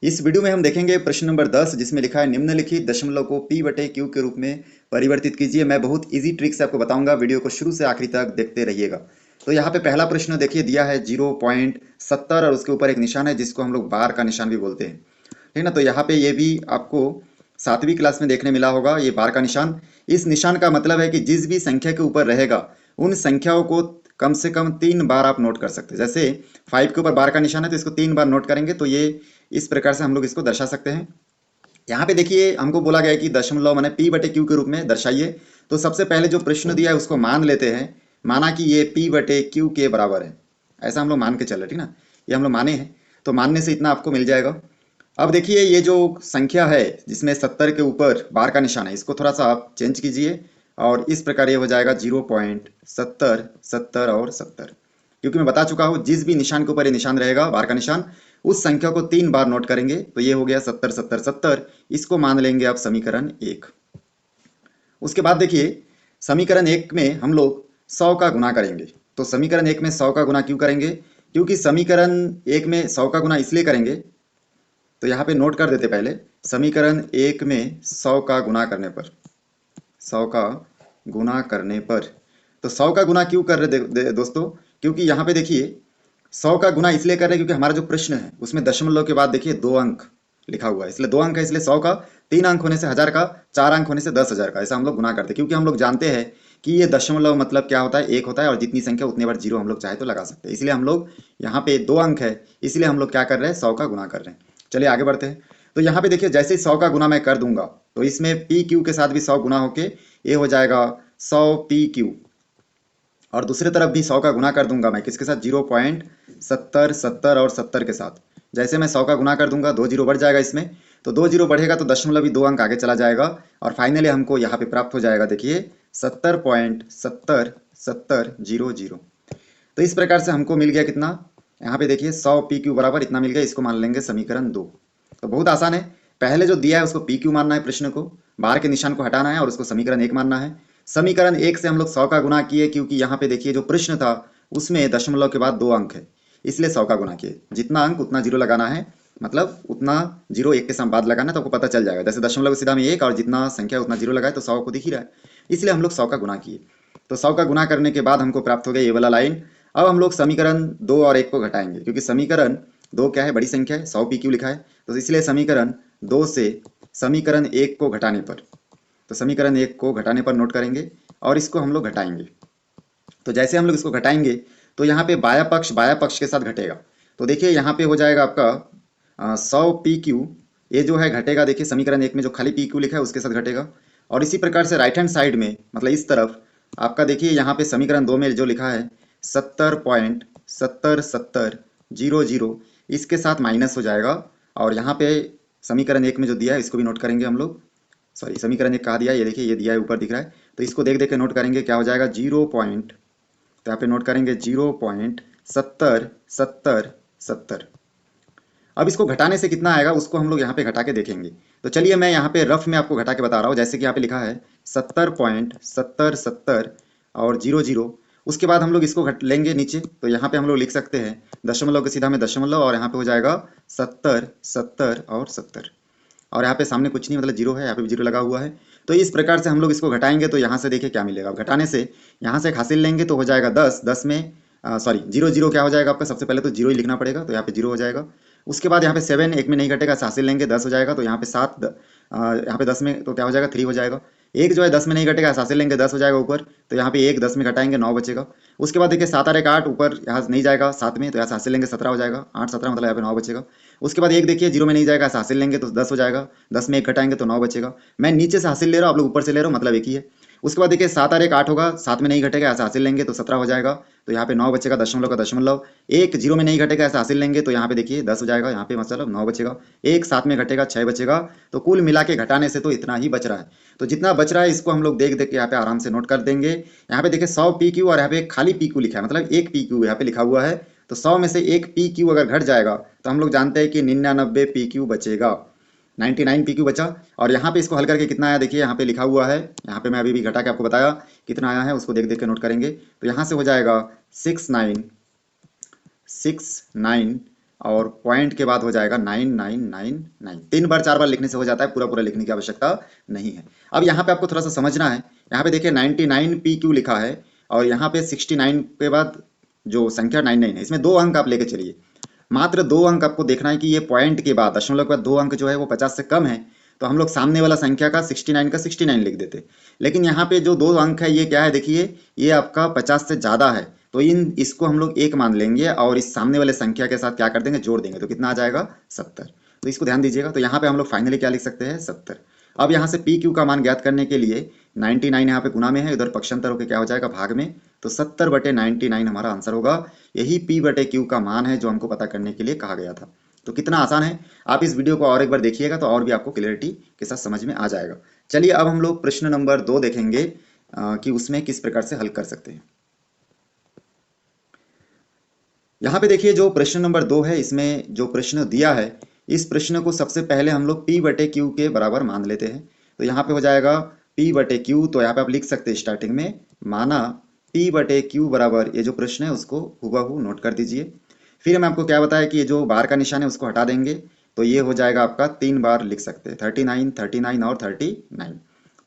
इस वीडियो में हम देखेंगे प्रश्न नंबर 10 जिसमें लिखा है निम्नलिखित दशमलव को p बटे q के रूप में परिवर्तित कीजिए। मैं बहुत इजी ट्रिक से आपको बताऊंगा, वीडियो को शुरू से आखिरी तक देखते रहिएगा। तो यहाँ पे पहला प्रश्न देखिए दिया है 0.70 और उसके ऊपर एक निशान है जिसको हम लोग बार का निशान भी बोलते हैं, ठीक ना। तो यहाँ पे ये भी आपको 7वीं क्लास में देखने मिला होगा, ये बार का निशान। इस निशान का मतलब है कि जिस भी संख्या के ऊपर रहेगा उन संख्याओं को कम से कम 3 बार आप नोट कर सकते हैं। जैसे 5 के ऊपर बार का निशान है तो इसको 3 बार नोट करेंगे तो ये इस प्रकार से हम लोग इसको दर्शा सकते हैं। यहाँ पे देखिए हमको बोला गया है कि दशमलव माने p बटे q के रूप में दर्शाइए। तो सबसे पहले जो प्रश्न दिया है उसको मान लेते हैं, माना कि ये p बटे q के बराबर है, ऐसा हम लोग मान के चल रहे, ठीक ना। ये हम लोग माने हैं तो मानने से इतना आपको मिल जाएगा। अब देखिए ये जो संख्या है जिसमें 70 के ऊपर बार का निशान है, इसको थोड़ा सा आप चेंज कीजिए और इस प्रकार ये हो जाएगा 0.70, 70 और 70। क्योंकि मैं बता चुका हूँ जिस भी निशान के ऊपर ये निशान रहेगा बार का निशान, उस संख्या को 3 बार नोट करेंगे तो ये हो गया 70, 70, 70। इसको मान लेंगे आप समीकरण 1। उसके बाद देखिए समीकरण 1 में हम लोग 100 का गुना करेंगे। तो समीकरण 1 में 100 का गुना क्यों करेंगे? क्योंकि समीकरण 1 में 100 का गुना इसलिए करेंगे, तो यहाँ पे नोट कर देते पहले, समीकरण 1 में 100 का गुना करने पर, 100 का गुना करने पर, तो 100 का गुना क्यों कर रहे दोस्तों? क्योंकि यहाँ पे देखिए 100 का गुना इसलिए कर रहे हैं क्योंकि हमारा जो प्रश्न है उसमें दशमलव के बाद देखिए 2 अंक लिखा हुआ है, इसलिए 2 अंक है, इसलिए 100 का 3 अंक होने से 1000 का, 4 अंक होने से 10,000 का, ऐसा हम लोग गुना करते हैं। क्योंकि हम लोग जानते हैं कि ये दशमलव मतलब क्या होता है, 1 होता है और जितनी संख्या उतने बार जीरो हम लोग चाहे तो लगा सकते हैं। इसलिए हम लोग यहाँ पे 2 अंक है, इसलिए हम लोग क्या कर रहे हैं, 100 का गुना कर रहे हैं। चलिए आगे बढ़ते हैं। तो यहाँ पे देखिए जैसे ही 100 का गुना मैं कर दूंगा तो इसमें पी क्यू के साथ भी 100 गुना होके ये हो जाएगा 100 पी क्यू, और दूसरी तरफ भी 100 का गुना कर दूंगा मैं किसके साथ, 0.70, 70 और 70 के साथ। जैसे मैं 100 का गुना कर दूंगा 2 जीरो बढ़ जाएगा इसमें, तो 2 जीरो बढ़ेगा तो दशमलव भी 2 अंक आगे चला जाएगा और फाइनली हमको यहाँ पे प्राप्त हो जाएगा देखिए 70.7070। तो इस प्रकार से हमको मिल गया कितना, यहाँ पे देखिए 100 पी क्यू बराबर इतना मिल गया। इसको मान लेंगे समीकरण 2। तो बहुत आसान है, पहले जो दिया है उसको पी क्यू मानना है, प्रश्न को बाहर के निशान को हटाना है और उसको समीकरण 1 मानना है। समीकरण 1 से हम लोग 100 का गुना किए क्योंकि यहाँ पे देखिए जो प्रश्न था उसमें दशमलव के बाद 2 अंक है, इसलिए 100 का गुना किए। जितना अंक उतना जीरो लगाना है, मतलब उतना जीरो 1 के साथ बाद लगाना है तो आपको पता चल जाएगा। जैसे दशमलव सीधा में 1 और जितना संख्या उतना जीरो लगाए तो 100 को दिख ही रहा है, इसलिए हम लोग 100 का गुना किए। तो 100 का गुना करने के बाद हमको प्राप्त हो गया ये वाला लाइन। अब हम लोग समीकरण 2 और 1 को घटाएंगे क्योंकि समीकरण 2 क्या है, बड़ी संख्या है, 100 पी क्यू लिखा है, तो इसलिए समीकरण 2 से समीकरण 1 को घटाने पर, तो समीकरण 1 को घटाने पर नोट करेंगे और इसको हम लोग घटाएंगे। तो जैसे हम लोग इसको घटाएंगे तो यहाँ पे बाया पक्ष के साथ घटेगा। तो देखिए यहाँ पे हो जाएगा आपका 100 पी क्यू, ये जो है घटेगा, देखिए समीकरण 1 में जो खाली पी क्यू लिखा है उसके साथ घटेगा। और इसी प्रकार से राइट हैंड साइड में, मतलब इस तरफ आपका देखिए यहाँ पे समीकरण 2 में जो लिखा है 70.7070, इसके साथ माइनस हो जाएगा। और यहाँ पे समीकरण 1 में जो दिया है इसको भी नोट करेंगे हम लोग, सॉरी समीकरण 1 कहा दिया है, ये देखिए ये दिया है ऊपर दिख रहा है, तो इसको देख देख के नोट करेंगे क्या हो जाएगा 0. तो यहाँ पे नोट करेंगे 0.707070। अब इसको घटाने से कितना आएगा उसको हम लोग यहाँ पे घटा के देखेंगे। तो चलिए मैं यहाँ पे रफ में आपको घटा के बता रहा हूँ। जैसे कि यहाँ पे लिखा है 70.7070 और 00, उसके बाद हम लोग इसको घट लेंगे नीचे, तो यहाँ पे हम लोग लिख सकते हैं दशमलव के सीधा में दशमलव और यहाँ पे हो जाएगा 70, 70 और 70, और यहाँ पे सामने कुछ नहीं, मतलब जीरो है, यहाँ पे भी जीरो लगा हुआ है। तो इस प्रकार से हम लोग इसको घटाएंगे तो यहाँ से देखिए क्या मिलेगा। घटाने से यहाँ से एक हासिल लेंगे तो हो जाएगा 10, 10 में सॉरी 00 क्या हो जाएगा आपका, सबसे पहले तो जीरो ही लिखना पड़ेगा, तो यहाँ पे जीरो हो जाएगा। उसके बाद यहाँ पे 7 1 में नहीं घटेगा, हासिल लेंगे 10 हो जाएगा, तो यहाँ पे 7 यहाँ पे 10 में तो क्या हो जाएगा 3 हो जाएगा। एक जो है 10 में नहीं घटेगा, हासिल लेंगे 10 हो जाएगा ऊपर, तो यहाँ पे 1 10 में घटाएंगे 9 बचेगा। उसके बाद देखिए 7 और 1 8, ऊपर यहाँ नहीं जाएगा 7 में, तो यहाँ से हासिल लेंगे 17 हो जाएगा, 8 17 मतलब यहाँ पे 9 बचेगा। उसके बाद एक देखिए जीरो में नहीं जाएगा, हासिल लेंगे तो 10 हो जाएगा, 10 में 1 घटाएंगे तो 9 बचेगा। मैं नीचे से हासिल ले रहा हूँ, आप लोग ऊपर से ले रहे हो, मतलब एक ही है। उसके बाद देखिए 7 और 1 8 होगा, 7 में नहीं घटेगा, ऐसा हासिल लेंगे तो 17 हो जाएगा, तो यहाँ पे 9 बचेगा, दशमलव का दशमलव। एक जीरो में नहीं घटेगा, ऐसा हासिल लेंगे तो यहाँ पे देखिए 10 हो जाएगा, यहाँ पे मतलब 9 बचेगा। एक 7 में घटेगा 6 बचेगा। तो कुल मिला के घटाने से तो इतना ही बच रहा है। तो जितना बच रहा है इसको हम लोग देख देख के यहाँ पे आराम से नोट कर देंगे। यहाँ पे देखिए 100 पी क्यू और यहाँ पे खाली पी क्यू लिखा है, मतलब एक पी क्यू यहाँ पे लिखा हुआ है। तो 100 में से एक पी क्यू अगर घट जाएगा तो हम लोग जानते हैं कि 99 पी क्यू बचेगा, 99 पी क्यू बचा। और यहाँ पे इसको हल करके कितना आया देखिए, यहाँ पे लिखा हुआ है, यहाँ पे मैं अभी भी घटा के आपको बताया कितना आया है, उसको देख देख के नोट करेंगे। तो यहाँ से हो जाएगा 69 और पॉइंट के बाद हो जाएगा 9999। 3 बार 4 बार लिखने से हो जाता है, पूरा पूरा लिखने की आवश्यकता नहीं है। अब यहाँ पे आपको थोड़ा सा समझना है। यहाँ पे देखिए 99PQ लिखा है और यहाँ पे 69 के बाद जो संख्या 99 है, इसमें 2 अंक आप लेके चलिए। मात्र 2 अंक आपको देखना है कि ये पॉइंट के बाद, दशमलव के बाद 2 अंक जो है वो 50 से कम है, तो हम लोग सामने वाला संख्या का 69 का 69 लिख देते। लेकिन यहाँ पे जो 2 अंक है ये क्या है, देखिए ये आपका 50 से ज्यादा है, तो इसको हम लोग 1 मान लेंगे और इस सामने वाले संख्या के साथ क्या कर देंगे, जोड़ देंगे, तो कितना आ जाएगा 70। तो इसको ध्यान दीजिएगा। तो यहाँ पे हम लोग फाइनली क्या लिख सकते हैं, 70। अब यहाँ से पी क्यू का मान ज्ञात करने के लिए 99 यहाँ पे गुना में है, इधर पक्षांतर होकर क्या हो जाएगा, भाग में, तो 70/99 हमारा आंसर होगा। यही P/Q का मान है जो हमको पता करने के लिए कहा गया था। तो कितना आसान है, आप इस वीडियो को और एक बार देखिएगा तो और भी आपको क्लियरिटी के साथ समझ में आ जाएगा। चलिए अब हम लोग प्रश्न नंबर 2 देखेंगे कि उसमें किस प्रकार से हल कर सकते हैं। यहाँ पे देखिए जो प्रश्न नंबर 2 है, इसमें जो प्रश्न दिया है, इस प्रश्न को सबसे पहले हम लोग P/Q के बराबर मान लेते हैं। तो यहाँ पे हो जाएगा P/Q, तो यहाँ पे आप लिख सकते हैं स्टार्टिंग में, माना P/Q बराबर, ये जो प्रश्न है उसको हुबहू नोट कर दीजिए। फिर हम आपको क्या बताया कि ये जो बार का निशान है उसको हटा देंगे, तो ये हो जाएगा आपका 3 बार लिख सकते हैं, 39, 39 और 39।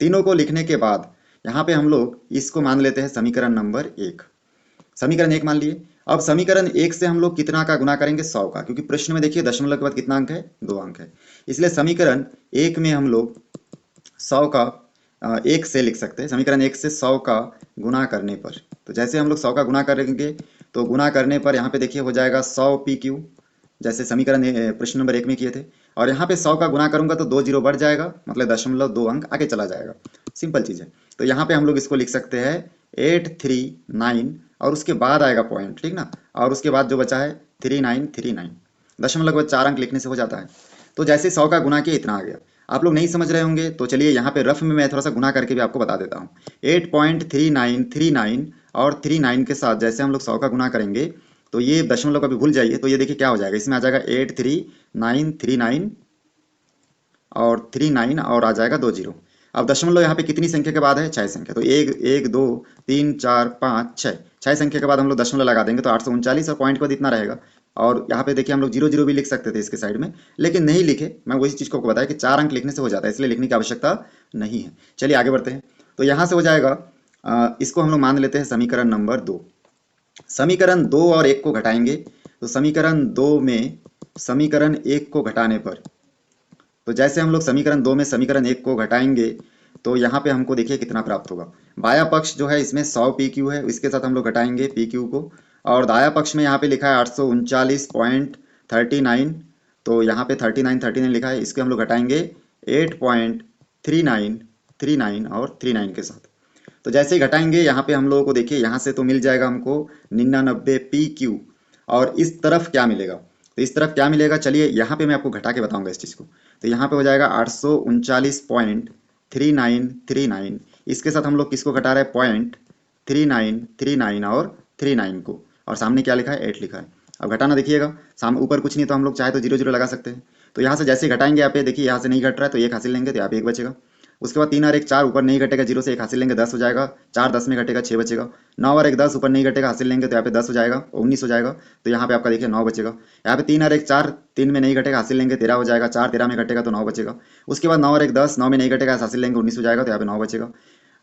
तीनों को लिखने के बाद यहाँ पे हम लोग इसको मान लेते हैं समीकरण नंबर 1। समीकरण 1 मान लिए। अब समीकरण 1 से हम लोग कितना का गुना करेंगे, 100 का, क्योंकि प्रश्न में देखिए दशमलव के बाद कितना अंक है, 2 अंक है। इसलिए समीकरण 1 में हम लोग 100 का 1 से लिख सकते हैं। समीकरण 1 से 100 का गुना करने पर, तो जैसे हम लोग 100 का गुना करेंगे तो गुना करने पर यहाँ पे देखिए हो जाएगा 100PQ, जैसे समीकरण प्रश्न नंबर 1 में किए थे। और यहाँ पे 100 का गुना करूंगा तो 2 जीरो बढ़ जाएगा, मतलब 0.2 अंक आगे चला जाएगा। सिंपल चीज है। तो यहाँ पे हम लोग इसको लिख सकते हैं 839 और उसके बाद आएगा पॉइंट, ठीक ना, और उसके बाद जो बचा है 3939। दशमलव के बाद 4 अंक लिखने से हो जाता है। तो जैसे 100 का गुना किया इतना आ गया। आप लोग नहीं समझ रहे होंगे तो चलिए यहाँ पे रफ में मैं थोड़ा सा गुना करके भी आपको बता देता हूँ। 8.3939 और 39 के साथ जैसे हम लोग 100 का गुना करेंगे तो ये दशमलव का भी भूल जाइए, तो ये देखिए क्या हो जाएगा, इसमें आ जाएगा 83939 और 39 और आ जाएगा 2 जीरो। अब दशमलव यहाँ पे कितनी संख्या के बाद है, 6 संख्या, तो 1 1 2 3 4 5 6 संख्या के बाद हम लोग दशमलव लगा देंगे तो 839 और पॉइंट के बाद इतना रहेगा। और यहाँ पे देखिए हम लोग 0 0 भी लिख सकते थे इसके साइड में, लेकिन नहीं लिखे। मैं वही चीज को आपको बताया कि 4 अंक लिखने से हो जाता है, इसलिए लिखने की आवश्यकता नहीं है। चलिए आगे बढ़ते हैं। तो यहाँ से हो जाएगा, इसको हम लोग मान लेते हैं समीकरण नंबर 2। समीकरण 2 और 1 को घटाएंगे, तो समीकरण 2 में समीकरण 1 को घटाने पर, तो जैसे हम लोग समीकरण 2 में समीकरण 1 को घटाएंगे तो यहाँ पे हमको देखिए कितना प्राप्त होगा। बाया पक्ष जो है इसमें 100PQ है, इसके साथ हम लोग घटाएंगे PQ को, और दाया पक्ष में यहाँ पे लिखा है 839.39, तो यहाँ पे 39 लिखा है, इसके हम लोग घटाएंगे 8.3939 और 39 के साथ। तो जैसे ही घटाएंगे यहाँ पे हम लोगों को देखिए, यहाँ से तो मिल जाएगा हमको 99PQ, और इस तरफ क्या मिलेगा, तो इस तरफ क्या मिलेगा, चलिए यहाँ पे मैं आपको घटा के बताऊंगा इस चीज को। तो यहाँ पे हो जाएगा 839.3939, इसके साथ हम लोग किसको घटा रहे हैं, 0.3939 और 39 को, और सामने क्या लिखा है, 8 लिखा है। अब घटाना देखिएगा, सामने ऊपर कुछ नहीं तो हम लोग चाहे तो 0 0 लगा सकते हैं। तो यहाँ से जैसे घटाएंगे यहाँ पे देखिए, यहाँ से नहीं घट रहा है तो 1 हासिल लेंगे तो यहाँ पे 1 बचेगा। उसके बाद 3 और 1 4, ऊपर नहीं घटेगा, 0 से 1 हासिल लेंगे 10 हो जाएगा, 4 10 में घटेगा 6 बचेगा। 9 और 1 10, ऊपर नहीं घटेगा, हासिल लेंगे तो यहाँ पे 10 हो जाएगा, 19 हो जाएगा। तो यहाँ पे आपका देखिए 9 बचेगा। यहाँ पे 3 और 1 4, 3 में नहीं घटेगा, हासिल लेंगे 13 हो जाएगा, 4 13 में घटेगा तो 9 बचेगा। उसके बाद 9 और 1 10, 9 में नहीं घटेगा, हासिल लेंगे 19 हो जाएगा, तो यहाँ पे 9 बचेगा।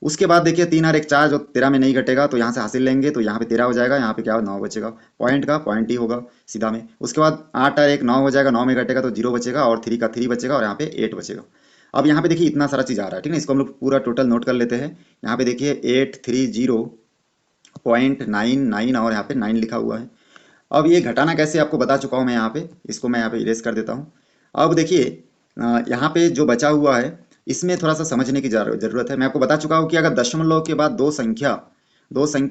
उसके बाद देखिए 3 और 1 4, जो 13 में नहीं घटेगा तो यहाँ से हासिल लेंगे तो यहाँ पे 13 हो जाएगा, यहाँ पे क्या 9 बचेगा, पॉइंट का पॉइंट ही होगा सीधा में। उसके बाद 8 और 1 9 हो जाएगा, 9 में घटेगा तो 0 बचेगा, और 3 का 3 बचेगा, और यहाँ पे 8 बचेगा। अब यहाँ पे देखिए इतना सारा चीज आ रहा है, ठीक है, इसको हम लोग पूरा टोटल नोट कर लेते हैं। यहाँ पे देखिए 830.99 और यहाँ पे 9 लिखा हुआ है। अब ये घटाना कैसे आपको बता चुका हूँ मैं, यहाँ पे इसको मैं यहाँ पे इरेज कर देता हूँ। अब देखिए यहाँ पे जो बचा हुआ है इसमें थोड़ा सा समझने की जरूरत है। मैं आपको बता चुका हूँ कि अगर दशमलव के बाद दो संख्या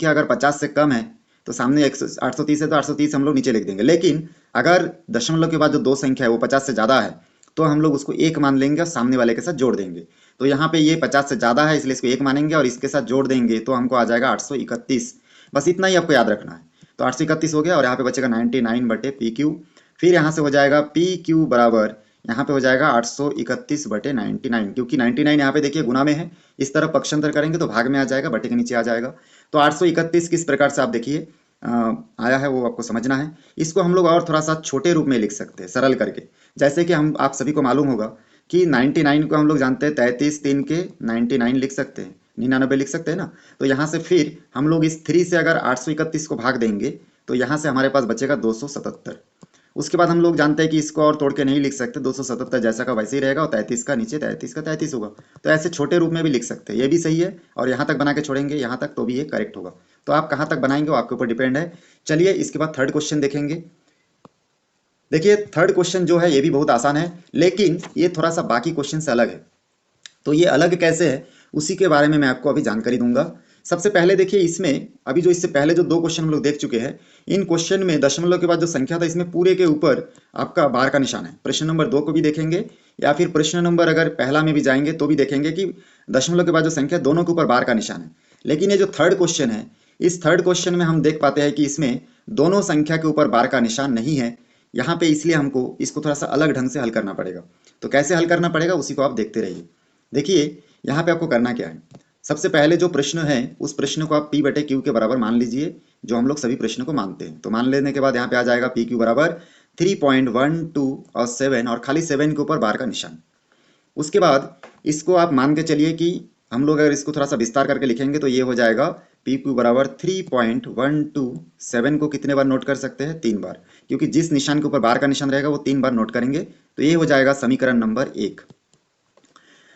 अगर 50 से कम है तो सामने 830 है तो 830 हम लोग नीचे लिख देंगे। लेकिन अगर दशमलव के बाद जो दो संख्या है वो 50 से ज्यादा है तो हम लोग उसको 1 मान लेंगे और सामने वाले के साथ जोड़ देंगे। तो यहाँ पे ये 50 से ज्यादा है इसलिए इसको 1 मानेंगे और इसके साथ जोड़ देंगे तो हमको आ जाएगा 831। बस इतना ही आपको याद रखना है। तो 831 हो गया और यहाँ पे बचेगा 99/PQ। फिर यहाँ से हो जाएगा PQ बराबर, यहाँ पे हो जाएगा 831/99, क्योंकि 99 यहाँ पे देखिए गुना में है, इस तरफ पक्षांतर करेंगे तो भाग में आ जाएगा, बटे के नीचे आ जाएगा। तो 831 किस प्रकार से आप देखिए, आया है वो आपको समझना है। इसको हम लोग और थोड़ा सा छोटे रूप में लिख सकते हैं सरल करके। जैसे कि हम आप सभी को मालूम होगा कि 99 को हम लोग जानते हैं 33 3 के 99 लिख सकते हैं, 99 लिख सकते हैं ना। तो यहाँ से फिर हम लोग इस 3 से अगर 831 को भाग देंगे तो यहाँ से हमारे पास बचेगा 277। उसके बाद हम लोग जानते हैं कि इसको और तोड़ के नहीं लिख सकते, 277 जैसा का वैसे ही रहेगा और 33 का नीचे 33 का 33 होगा। तो ऐसे छोटे रूप में भी लिख सकते हैं, ये भी सही है। और यहाँ तक बना के छोड़ेंगे यहाँ तक तो भी ये करेक्ट होगा। तो आप कहाँ तक बनाएंगे वो आपके ऊपर डिपेंड है। चलिए इसके बाद थर्ड क्वेश्चन देखेंगे। देखिए थर्ड क्वेश्चन जो है ये भी बहुत आसान है, लेकिन ये थोड़ा सा बाकी क्वेश्चन से अलग है। तो ये अलग कैसे है उसी के बारे में मैं आपको अभी जानकारी दूंगा। सबसे पहले देखिए इसमें अभी जो इससे पहले जो दो क्वेश्चन हम लोग देख चुके हैं, इन क्वेश्चन में दशमलव के बाद जो संख्या था इसमें पूरे के ऊपर आपका बार का निशान है। प्रश्न नंबर 2 को भी देखेंगे या फिर प्रश्न नंबर अगर पहला में भी जाएंगे तो भी देखेंगे कि दशमलव के बाद जो संख्या दोनों के ऊपर बार का निशान है। लेकिन ये जो थर्ड क्वेश्चन है, इस थर्ड क्वेश्चन में हम देख पाते हैं कि इसमें दोनों संख्या के ऊपर बार का निशान नहीं है यहाँ पे, इसलिए हमको इसको थोड़ा सा अलग ढंग से हल करना पड़ेगा। तो कैसे हल करना पड़ेगा उसी को आप देखते रहिए। देखिए यहाँ पे आपको करना क्या है, सबसे पहले जो प्रश्न है उस प्रश्न को आप P बटे Q के बराबर मान लीजिए, जो हम लोग सभी प्रश्न को मानते हैं। तो मान लेने के बाद यहाँ पे आ जाएगा पी क्यू बराबर 3.12 और 7 और खाली 7 के ऊपर बार का निशान। उसके बाद इसको आप मान के चलिए कि हम लोग अगर इसको थोड़ा सा विस्तार करके लिखेंगे तो ये हो जाएगा पी क्यू बराबर 3.12। 7 को कितने बार नोट कर सकते हैं? 3 बार, क्योंकि जिस निशान के ऊपर बार का निशान रहेगा वो 3 बार नोट करेंगे। तो ये हो जाएगा समीकरण नंबर 1।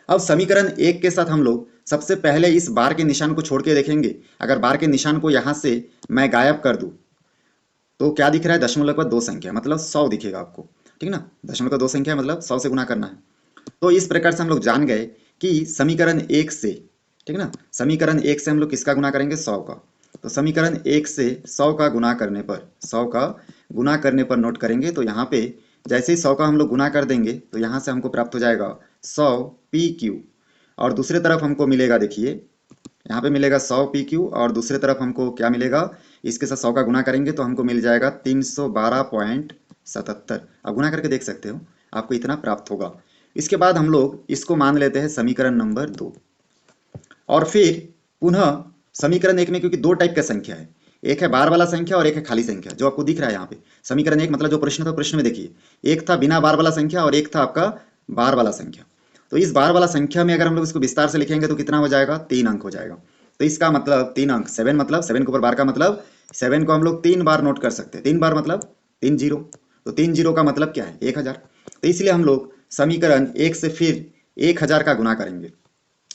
अब समीकरण 1 के साथ हम लोग सबसे पहले इस बार के निशान को छोड़ के देखेंगे। अगर बार के निशान को यहाँ से मैं गायब कर दूं तो क्या दिख रहा है? दशमलव के बाद 2 संख्या, मतलब 100 दिखेगा आपको, ठीक ना। दशमलव का 2 संख्या मतलब 100 से गुना करना है। तो इस प्रकार से हम लोग जान गए कि समीकरण 1 से, ठीक ना, समीकरण 1 से हम लोग किसका गुना करेंगे? 100 का। तो समीकरण 1 से 100 का गुना करने पर, 100 का गुना करने पर नोट करेंगे तो यहाँ पे जैसे ही 100 का हम लोग गुना कर देंगे तो यहाँ से हमको प्राप्त हो जाएगा 100 पी क्यू। और दूसरे तरफ हमको मिलेगा, देखिए यहाँ पे मिलेगा 100 पी क्यू और दूसरे तरफ हमको क्या मिलेगा? इसके साथ 100 का गुना करेंगे तो हमको मिल जाएगा 312.77। अब गुना करके देख सकते हो, आपको इतना प्राप्त होगा। इसके बाद हम लोग इसको मान लेते हैं समीकरण नंबर 2। और फिर पुनः समीकरण 1 में क्योंकि 2 टाइप का संख्या है, एक है बार वाला संख्या और एक है खाली संख्या, जो आपको दिख रहा है यहाँ पे। समीकरण 1 मतलब जो प्रश्न था, प्रश्न में देखिए एक था बिना बार वाला संख्या और एक था आपका बार वाला संख्या। तो इस बार वाला संख्या में अगर हम लोग इसको विस्तार से लिखेंगे तो कितना हो जाएगा? 3 अंक हो जाएगा। तो इसका मतलब 3 अंक, 7 मतलब 7 के ऊपर बार का मतलब 7 को हम लोग 3 बार नोट कर सकते हैं। 3 बार मतलब 3 जीरो। तो 3 जीरो का मतलब क्या है? 1000। तो इसलिए हम लोग समीकरण 1 से फिर 1000 का गुना करेंगे।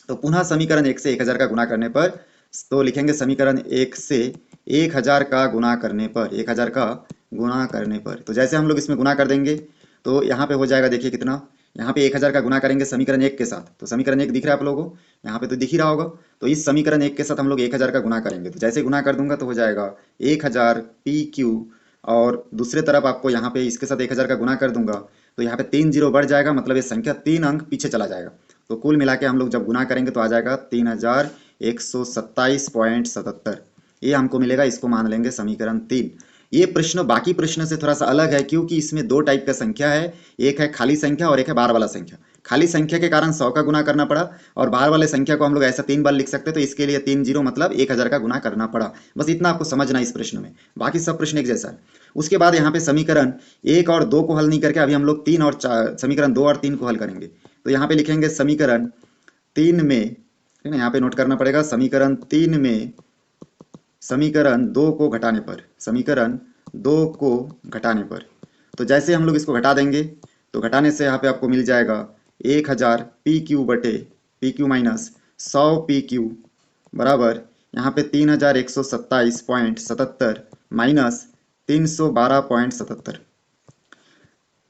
तो पुनः समीकरण 1 से 1000 का गुना करने पर तो लिखेंगे समीकरण 1 से 1000 का गुना करने पर, 1000 का गुना करने पर। तो जैसे हम लोग इसमें गुना कर देंगे तो यहाँ पे हो जाएगा, देखिए कितना, यहाँ पे 1000 का गुना करेंगे समीकरण 1 के साथ। तो समीकरण 1 दिख रहा है आप लोगों को, यहाँ पे तो दिख ही रहा होगा। तो इस समीकरण 1 के साथ हम लोग 1000 का गुना करेंगे। तो जैसे गुना कर दूंगा तो हो जाएगा 1000 पी क्यू और दूसरे तरफ आपको यहाँ पे इसके साथ 1000 का गुना कर दूंगा तो यहाँ पे 3 जीरो बढ़ जाएगा, मतलब ये संख्या 3 अंक पीछे चला जाएगा। तो कुल मिला के हम लोग जब गुना करेंगे तो आ जाएगा 3127.77। ये हमको मिलेगा, इसको मान लेंगे समीकरण 3। ये प्रश्न बाकी प्रश्न से थोड़ा सा अलग है क्योंकि इसमें 2 टाइप का संख्या है, एक है खाली संख्या और एक है बार वाला संख्या। खाली संख्या के कारण 100 का गुना करना पड़ा और बार वाले संख्या को हम लोग ऐसा 3 बार लिख सकते हैं, तो इसके लिए 3 जीरो मतलब 1000 का गुना करना पड़ा। बस इतना आपको समझना इस प्रश्न में, बाकी सब प्रश्न एक जैसा है। उसके बाद यहाँ पे समीकरण 1 और 2 को हल नहीं करके अभी हम लोग 3 और 4, समीकरण 2 और 3 को हल करेंगे। तो यहाँ पे लिखेंगे समीकरण 3 में, ठीक है, यहाँ पे नोट करना पड़ेगा समीकरण 3 में समीकरण 2 को घटाने पर, समीकरण 2 को घटाने पर। तो जैसे हम लोग इसको घटा देंगे तो घटाने से यहाँ पे आपको मिल जाएगा 1000 पी क्यू बटे P Q minus 100 P Q बराबर यहाँ पे 3127.77 माइनस 312.77।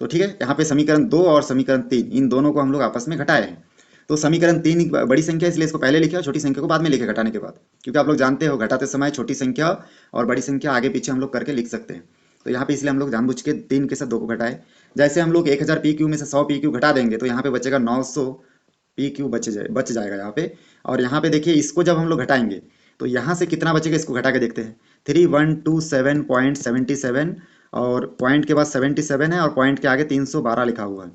तो ठीक है, यहाँ पे समीकरण 2 और समीकरण 3 इन दोनों को हम लोग आपस में घटाए हैं। तो समीकरण 3 बड़ी संख्या इसलिए इसको पहले लिखे और छोटी संख्या को बाद में लिखे घटाने के बाद, क्योंकि आप लोग जानते हो घटाते समय छोटी संख्या और बड़ी संख्या आगे पीछे हम लोग करके लिख सकते हैं। तो यहाँ पे इसलिए हम लोग जानबूझ के 3 के साथ 2 को घटाए। जैसे हम लोग 1000 पी क्यू में से 100 पी क्यू घटा देंगे तो यहाँ पे बचेगा 900 पी क्यू बच जाएगा यहाँ पे। और यहाँ पे देखिए इसको जब हम लोग घटाएंगे तो यहाँ से कितना बचेगा, इसको घटा के देखते हैं। 3127.77 और पॉइंट के बाद 77 है और पॉइंट के आगे 312 लिखा हुआ है।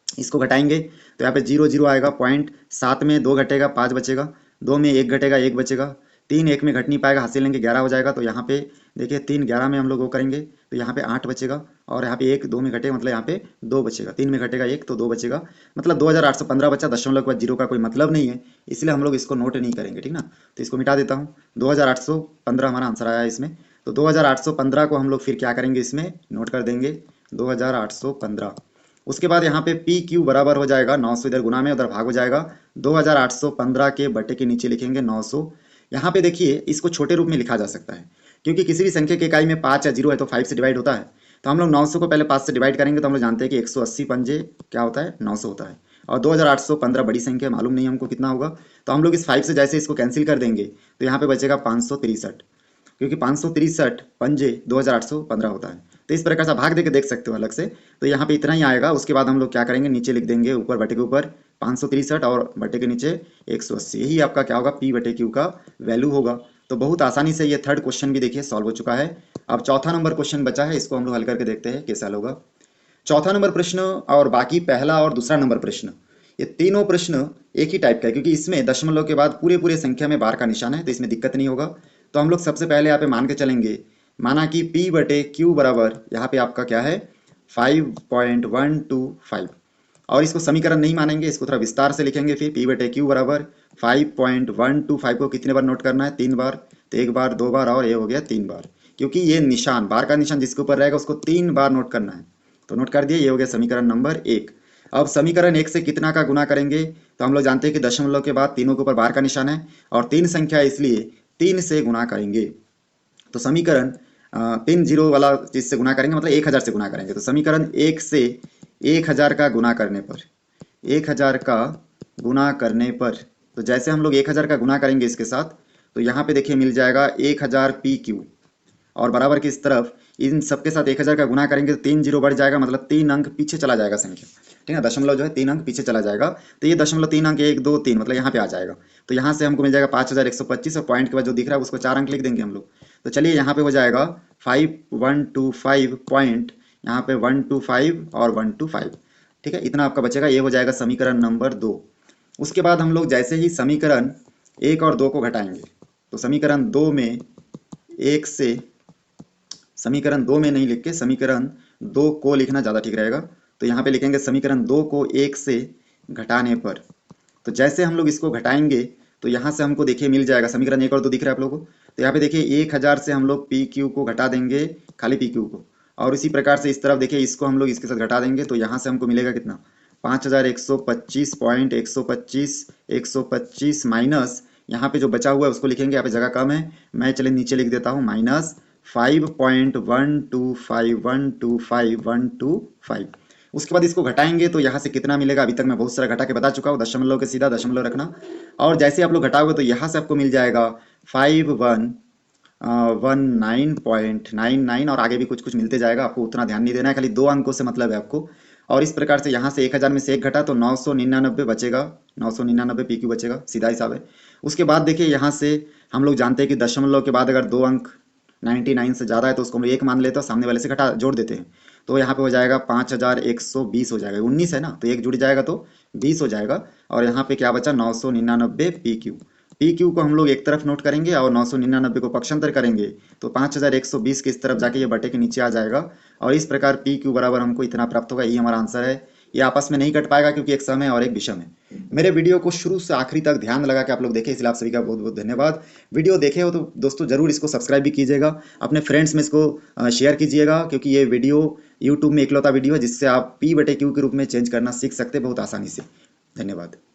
इसको घटाएंगे तो यहाँ पे 0 0 आएगा, पॉइंट 7 में 2 घटेगा 5 बचेगा, 2 में 1 घटेगा 1 बचेगा, 3 1 में घट नहीं पाएगा, हासिल लेंगे 11 हो जाएगा। तो यहाँ पे देखिए 3 11 में हम लोग वो करेंगे तो यहाँ पे 8 बचेगा, और यहाँ पे 1 2 में घटेगा मतलब यहाँ पे 2 बचेगा, 3 में घटेगा 1 तो 2 बचेगा, मतलब 2815 बचा। दशमलव के बाद जीरो का कोई मतलब नहीं है, इसलिए हम लोग इसको नोट नहीं करेंगे, ठीक ना। तो इसको मिटा देता हूँ, 2815 हमारा आंसर आया इसमें। तो 2815 को हम लोग फिर क्या करेंगे, इसमें नोट कर देंगे 2815। उसके बाद यहाँ पे पी क्यू बराबर हो जाएगा 900, इधर गुना में उधर भाग हो जाएगा, 2815 के बटे के नीचे लिखेंगे 900। यहाँ पे देखिए इसको छोटे रूप में लिखा जा सकता है, क्योंकि किसी भी संख्या की इकाई में 5 या 0 है तो 5 से डिवाइड होता है। तो हम लोग 900 को पहले 5 से डिवाइड करेंगे तो हम लोग जानते हैं कि 180 पंजे क्या होता है, 900 होता है। और 2815 बड़ी संख्या मालूम नहीं हमको कितना होगा, तो हम लोग इस 5 से जैसे इसको कैंसिल कर देंगे तो यहाँ पे बचेगा 563, क्योंकि 563 पंजे 2815 होता है। तो इस प्रकार से भाग दे के देख सकते हो अलग से। तो यहाँ पे इतना ही आएगा। उसके बाद हम लोग क्या करेंगे, नीचे लिख देंगे ऊपर बटे के ऊपर 563 और बटे के नीचे 180। यही आपका क्या होगा, पी बटे क्यू का वैल्यू होगा। तो बहुत आसानी से ये थर्ड क्वेश्चन भी देखिए सॉल्व हो चुका है। अब चौथा नंबर क्वेश्चन बचा है, इसको हम लोग हल करके देखते हैं कैसा हल होगा। चौथा नंबर प्रश्न और बाकी पहला और दूसरा नंबर प्रश्न, ये तीनों प्रश्न एक ही टाइप का है, क्योंकि इसमें दशमलव के बाद पूरे पूरे संख्या में बार का निशान है, तो इसमें दिक्कत नहीं होगा। तो हम लोग सबसे पहले यहाँ पे मान के चलेंगे, माना कि P बटे क्यू बराबर यहाँ पे आपका क्या है 5.125, और इसको समीकरण नहीं मानेंगे, इसको थोड़ा विस्तार से लिखेंगे। फिर P बटे क्यू बराबर 5.125 को कितने बार नोट करना है, 3 बार। तो 1 बार 2 बार और ये हो गया 3 बार, क्योंकि ये निशान बार का निशान जिसके ऊपर रहेगा उसको 3 बार नोट करना है। तो नोट कर दिए, ये हो गया समीकरण नंबर 1। अब समीकरण 1 से कितना का गुना करेंगे, तो हम लोग जानते हैं कि दशमलव के बाद तीनों के ऊपर बार का निशान है और 3 संख्या है, इसलिए 3 से गुना करेंगे। तो समीकरण 3 जीरो वाला चीज से गुना करेंगे, मतलब 1000 से गुना करेंगे। तो समीकरण 1 से 1000 का गुना करने पर, 1000 का गुना करने पर, तो जैसे हम लोग 1000 का गुना करेंगे इसके साथ, तो यहाँ पे देखिए मिल जाएगा 1000 पी क्यू, और बराबर की इस तरफ इन सबके साथ 1000 का गुना करेंगे तो 3 जीरो बढ़ जाएगा, मतलब 3 अंक पीछे चला जाएगा संख्या, ठीक है। दशमलव जो है 3 अंक पीछे चला जाएगा, तो ये दशमलव 3 अंक 1 2 3 मतलब यहाँ पे आ जाएगा। तो यहाँ से हमको मिल जाएगा 5125, और पॉइंट के बाद जो दिख रहा है उसको 4 अंक लिख देंगे हम लोग। तो चलिए यहाँ पे हो जाएगा 5125 पॉइंट, यहाँ पे 125 और 125, ठीक है। इतना आपका बचेगा, ये हो जाएगा समीकरण नंबर 2। उसके बाद हम लोग जैसे ही समीकरण 1 और 2 को घटाएंगे, तो समीकरण 2 में 1 से, समीकरण 2 में नहीं लिख के समीकरण 2 को लिखना ज़्यादा ठीक रहेगा। तो यहाँ पे लिखेंगे समीकरण 2 को 1 से घटाने पर, तो जैसे हम लोग इसको घटाएंगे तो यहाँ से हमको देखिए मिल जाएगा, समीकरण 1 और 2 दिख रहा है आप लोगों को। तो यहाँ पे देखिए 1000 से हम लोग पी क्यू को घटा देंगे, खाली पी क्यू को, और इसी प्रकार से इस तरफ देखिए इसको हम लोग इसके साथ घटा देंगे, तो यहाँ से हमको मिलेगा कितना 5125.125 125 माइनस यहाँ पे जो बचा हुआ है उसको लिखेंगे, यहाँ पे जगह कम है, मैं चले नीचे लिख देता हूँ माइनस 5.125 उसके बाद इसको घटाएंगे तो यहाँ से कितना मिलेगा, अभी तक मैं बहुत सारा घटा के बता चुका हूँ, दशमलव के सीधा दशमलव रखना, और जैसे आप लोग घटाओगे तो यहाँ से आपको मिल जाएगा 5119.99, और आगे भी कुछ कुछ मिलते जाएगा, आपको उतना ध्यान नहीं देना है, खाली 2 अंकों से मतलब है आपको। और इस प्रकार से यहाँ से 1000 में से 1 घटा तो 999 बचेगा, 999 पी क्यू बचेगा, सीधा हिसाब है। उसके बाद देखिए यहाँ से हम लोग जानते हैं कि दशमलव के बाद अगर 2 अंक 99 से ज़्यादा है तो उसको हम 1 मान लेते हैं, सामने वाले से घटा जोड़ देते हैं, तो यहाँ पे हो जाएगा 5120 हो जाएगा, 19 है ना, तो 1 जुड़ जाएगा तो 20 हो जाएगा। और यहाँ पे क्या बचा 999 पी क्यू, पी क्यू को हम लोग एक तरफ नोट करेंगे और 999 को पक्षांतर करेंगे, तो 5120 के इस तरफ जाके ये बटे के नीचे आ जाएगा, और इस प्रकार पी क्यू बराबर हमको इतना प्राप्त होगा। यही हमारा आंसर है। ये आपस में नहीं कट पाएगा क्योंकि एक सम है और एक विषम है। मेरे वीडियो को शुरू से आखिरी तक ध्यान लगा के आप लोग देखें, इसलिए आप सभी का बहुत बहुत धन्यवाद। वीडियो देखे हो तो दोस्तों जरूर इसको सब्सक्राइब भी कीजिएगा, अपने फ्रेंड्स में इसको शेयर कीजिएगा, क्योंकि ये वीडियो यूट्यूब में इकलौता वीडियो है जिससे आप पी बटे क्यू के रूप में चेंज करना सीख सकते हैं बहुत आसानी से। धन्यवाद।